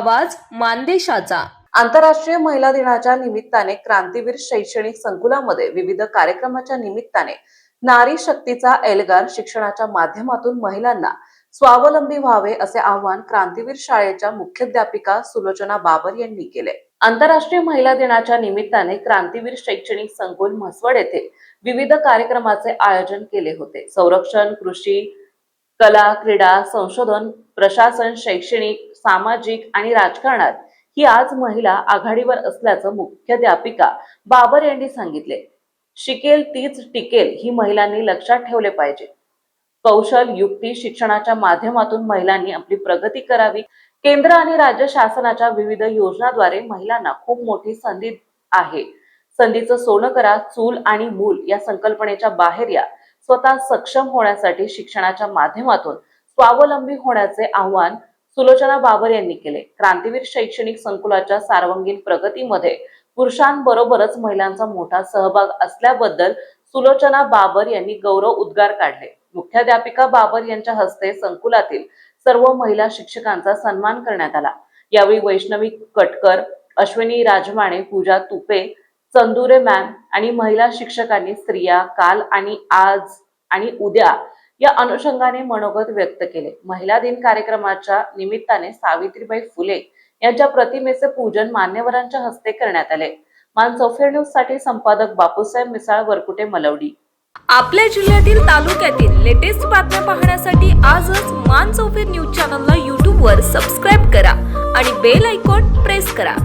आवाज मानदेशाचा। आंतरराष्ट्रीय महिला दिनाच्या निमित्ताने क्रांतीवीर शैक्षणिक संकुलामध्ये विविध कार्यक्रमाच्या निमित्ताने नारी शक्तीचा एल्गार शिक्षणाच्या माध्यमातून महिलांना स्वावलंबी व्हावे असे आवाहन क्रांतीवीर शाळेच्या मुख्याध्यापिका सुलोचना बाबर यांनी केले। आंतरराष्ट्रीय महिला दिनाच्या निमित्ताने क्रांतीवीर शैक्षणिक संकुल म्हसवड येथे विविध कार्यक्रमाचे आयोजन केले होते। संरक्षण, कृषी, कला, क्रीडा, संशोधन, प्रशासन, शैक्षणिक, सामाजिक आणि राजकारणात ही आज महिला आघाडीवर असल्याचं मुख्याध्यापिका बाबर यांनी सांगितले। शिकेल तीच टिकेल ही महिलांनी लक्षात ठेवले पाहिजे। कौशल युक्ती शिक्षणाच्या माध्यमातून महिलांनी आपली प्रगती करावी। केंद्र आणि राज्य शासनाच्या विविध योजनांद्वारे महिलांना खूप मोठी संधी आहे। संधीचं सोनं करा, चूल आणि मूल या संकल्पनेच्या बाहेर या। स्वतः सक्षम होण्यासाठी शिक्षणाच्या माध्यमातून स्वावलंबी होण्याचे आवाहन सुलोचना बाबर यांनी केले। क्रांतीवीर शैक्षणिक संकुलाच्या सर्वांगीण प्रगतीमध्ये पुरुषांबरोबरच महिलांचा मोठा सहभाग असल्याबद्दल सुलोचना बाबर यांनी गौरव उद्गार काढले। मुख्याध्यापिका बाबर यांच्या हस्ते संकुलातील सर्व महिला शिक्षकांचा सन्मान करण्यात आला। यावेळी वैष्णवी कटकर, अश्विनी राजमाने, पूजा तुपे, चंदुरे मॅम आणि महिला शिक्षकांनी स्त्रिया काल आणि आज आणि उद्या या अनुषंगाने मनोगत व्यक्त केले। महिला दिन कार्यक्रमाच्या निमित्ताने सावित्रीबाई फुले यांच्या प्रतिमेचे पूजन मान्यवरांच्या हस्ते करण्यात आले। मानसोफेर न्यूज साठी संपादक बापूसाहेब मिसाळ, वरकुटे, मलवडी। आपल्या जिल्ह्यातील तालुक्यातील लेटेस्ट बातम्या पाहण्यासाठी आजच मानसोफेर न्यूज चॅनलला YouTube वर सबस्क्राइब करा आणि बेल आयकॉन प्रेस करा।